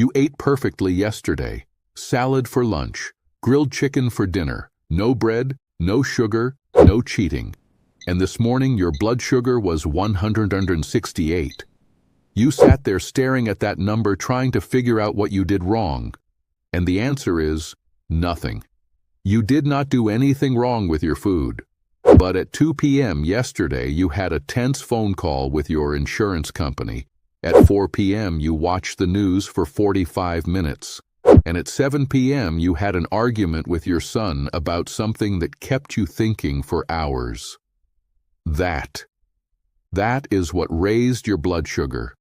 You ate perfectly yesterday. Salad for lunch, grilled chicken for dinner, no bread, no sugar, no cheating. And this morning your blood sugar was 168. You sat there staring at that number trying to figure out what you did wrong. And the answer is nothing. You did not do anything wrong with your food. But at 2 p.m. yesterday you had a tense phone call with your insurance company. At 4 p.m. you watched the news for 45 minutes. And at 7 p.m. you had an argument with your son about something that kept you thinking for hours. That is what raised your blood sugar.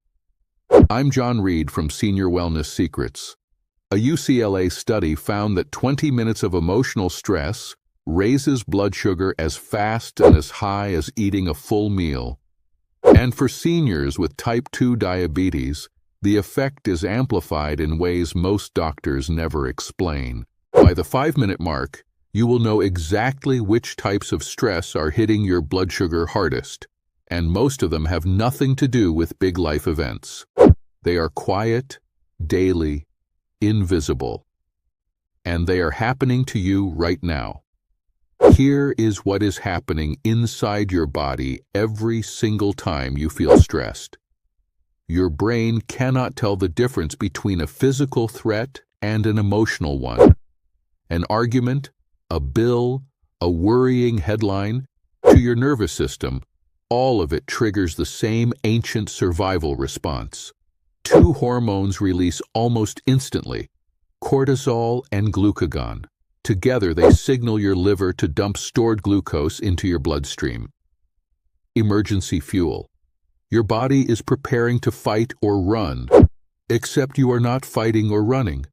I'm John Reed from Senior Wellness Secrets. A UCLA study found that 20 minutes of emotional stress raises blood sugar as fast and as high as eating a full meal. And for seniors with type 2 diabetes, the effect is amplified in ways most doctors never explain. By the 5-minute mark, you will know exactly which types of stress are hitting your blood sugar hardest, and most of them have nothing to do with big life events. They are quiet, daily, invisible, and they are happening to you right now. Here is what is happening inside your body every single time you feel stressed. Your brain cannot tell the difference between a physical threat and an emotional one. An argument, a bill, a worrying headline, to your nervous system, all of it triggers the same ancient survival response. Two hormones release almost instantly, cortisol and glucagon. Together they signal your liver to dump stored glucose into your bloodstream. Emergency fuel. Your body is preparing to fight or run, except you are not fighting or running.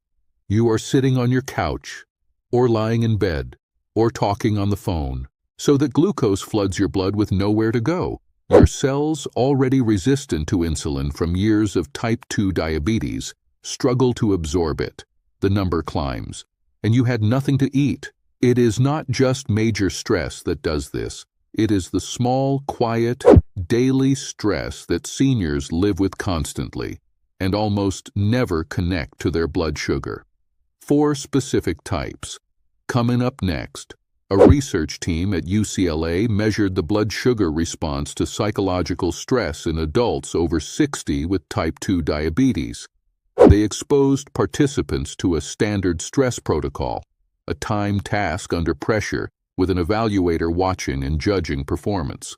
You are sitting on your couch, or lying in bed, or talking on the phone, so that glucose floods your blood with nowhere to go. Your cells, already resistant to insulin from years of type 2 diabetes, struggle to absorb it. The number climbs, and you had nothing to eat. It is not just major stress that does this. It is the small, quiet, daily stress that seniors live with constantly and almost never connect to their blood sugar. 4 specific types. Coming up next, a research team at UCLA measured the blood sugar response to psychological stress in adults over 60 with type 2 diabetes. They exposed participants to a standard stress protocol, a timed task under pressure with an evaluator watching and judging performance.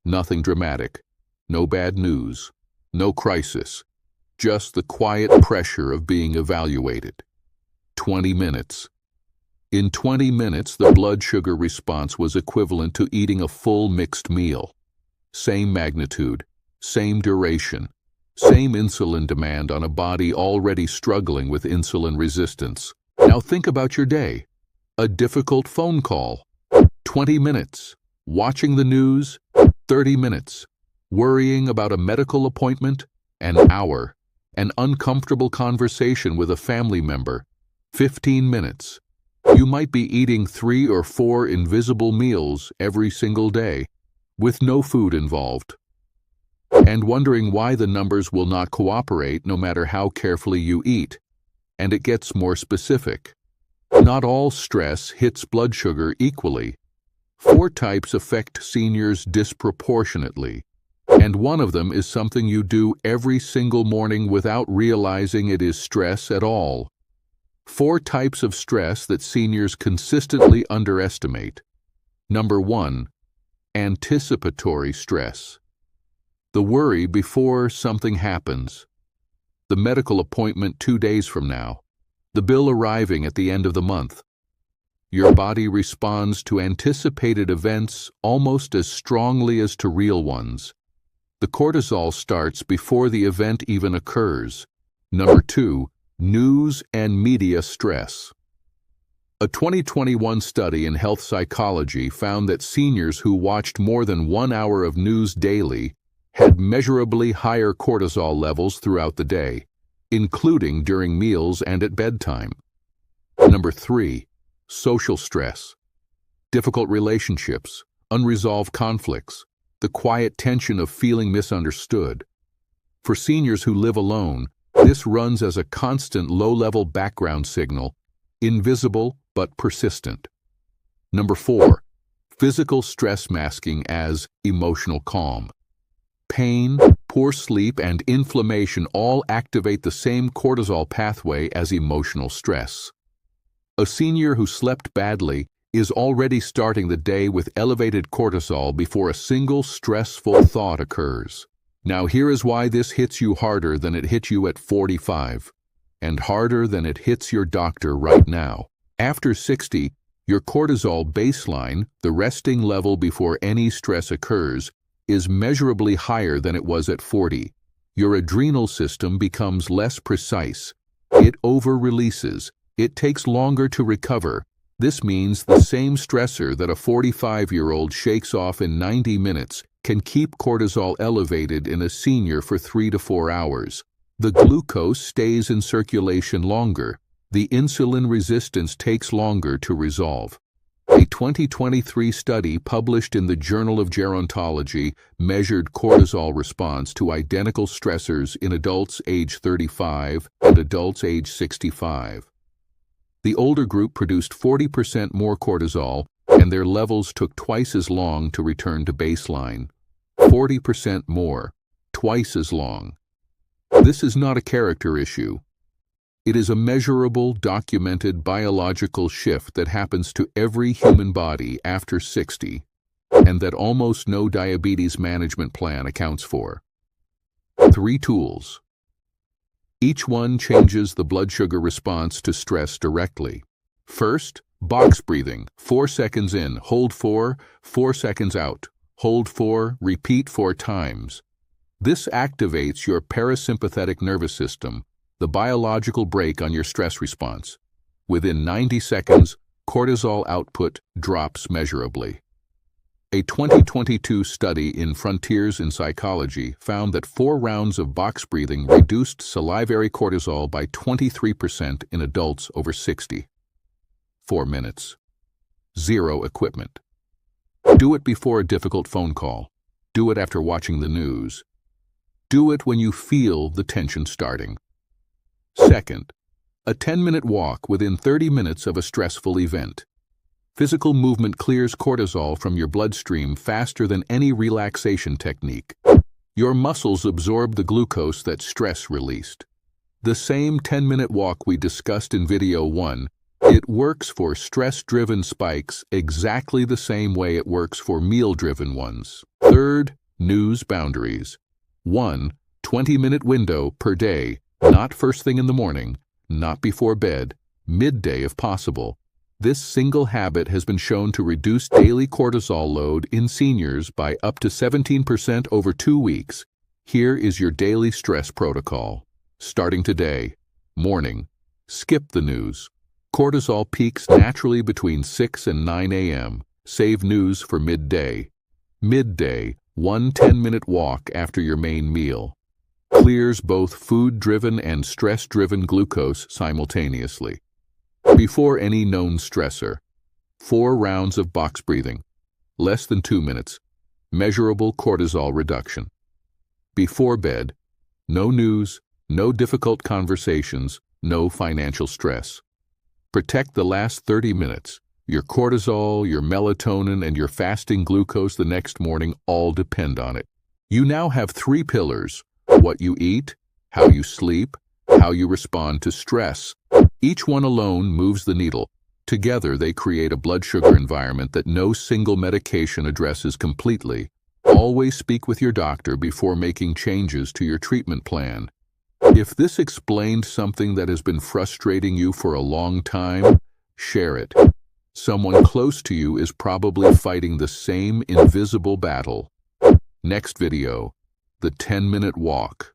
Nothing dramatic, no bad news, no crisis, just the quiet pressure of being evaluated. 20 minutes. In 20 minutes, the blood sugar response was equivalent to eating a full mixed meal. Same magnitude, same duration, same insulin demand on a body already struggling with insulin resistance. Now think about your day. A difficult phone call, 20 minutes. Watching the news, 30 minutes. Worrying about a medical appointment, an hour. An uncomfortable conversation with a family member, 15 minutes. You might be eating 3 or 4 invisible meals every single day, with no food involved, and wondering why the numbers will not cooperate no matter how carefully you eat. And it gets more specific. Not all stress hits blood sugar equally. 4 types affect seniors disproportionately, and one of them is something you do every single morning without realizing it is stress at all. 4 types of stress that seniors consistently underestimate. Number 1, anticipatory stress. The worry before something happens. The medical appointment 2 days from now. The bill arriving at the end of the month. Your body responds to anticipated events almost as strongly as to real ones. The cortisol starts before the event even occurs. Number 2, news and media stress. A 2021 study in health psychology found that seniors who watched more than 1 hour of news daily had measurably higher cortisol levels throughout the day, including during meals and at bedtime. Number 3, social stress. Difficult relationships, unresolved conflicts, the quiet tension of feeling misunderstood. For seniors who live alone, This runs as a constant low-level background signal, invisible but persistent. Number 4. Physical stress masking as emotional calm. Pain, poor sleep, and inflammation all activate the same cortisol pathway as emotional stress. A senior who slept badly is already starting the day with elevated cortisol before a single stressful thought occurs. Now here is why this hits you harder than it hit you at 45, and harder than it hits your doctor right now. After 60, your cortisol baseline, the resting level before any stress occurs, is measurably higher than it was at 40. Your adrenal system becomes less precise. It over-releases. It takes longer to recover. This means the same stressor that a 45-year-old shakes off in 90 minutes can keep cortisol elevated in a senior for 3 to 4 hours. The glucose stays in circulation longer. The insulin resistance takes longer to resolve. A 2023 study published in the Journal of Gerontology measured cortisol response to identical stressors in adults age 35 and adults age 65. The older group produced 40% more cortisol, and their levels took twice as long to return to baseline. 40% more, twice as long. This is not a character issue. It is a measurable, documented biological shift that happens to every human body after 60, and that almost no diabetes management plan accounts for. 3 tools. Each one changes the blood sugar response to stress directly. First, box breathing. 4 seconds in, hold 4, 4 seconds out. Hold 4, repeat 4 times. This activates your parasympathetic nervous system, the biological brake on your stress response. Within 90 seconds, cortisol output drops measurably. A 2022 study in Frontiers in Psychology found that 4 rounds of box breathing reduced salivary cortisol by 23% in adults over 60. 4 minutes. 0 equipment. Do it before a difficult phone call. Do it after watching the news. Do it when you feel the tension starting. Second, a 10-minute walk within 30 minutes of a stressful event. Physical movement clears cortisol from your bloodstream faster than any relaxation technique. Your muscles absorb the glucose that stress released. The same 10-minute walk we discussed in video 1, it works for stress-driven spikes exactly the same way it works for meal-driven ones. Third, news boundaries. 1 20-minute window per day. Not first thing in the morning, not before bed, midday if possible. This single habit has been shown to reduce daily cortisol load in seniors by up to 17% over 2 weeks. Here is your daily stress protocol. Starting today. Morning. Skip the news. Cortisol peaks naturally between 6 and 9 a.m. Save news for midday. Midday, 1 10-minute walk after your main meal. Clears both food-driven and stress-driven glucose simultaneously. Before any known stressor. 4 rounds of box breathing. Less than 2 minutes. Measurable cortisol reduction. Before bed. No news, no difficult conversations, no financial stress. Protect the last 30 minutes. Your cortisol, your melatonin, and your fasting glucose the next morning all depend on it. You now have 3 pillars: what you eat, how you sleep, how you respond to stress. Each one alone moves the needle. Together they create a blood sugar environment that no single medication addresses completely. Always speak with your doctor before making changes to your treatment plan. If this explained something that has been frustrating you for a long time, share it. Someone close to you is probably fighting the same invisible battle. Next video, the 10-minute walk,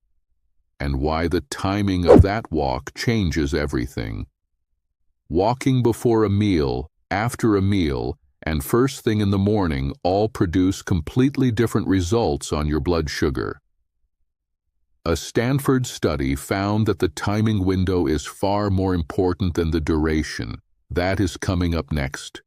and why the timing of that walk changes everything. Walking before a meal, after a meal, and first thing in the morning all produce completely different results on your blood sugar. A Stanford study found that the timing window is far more important than the duration. That is coming up next.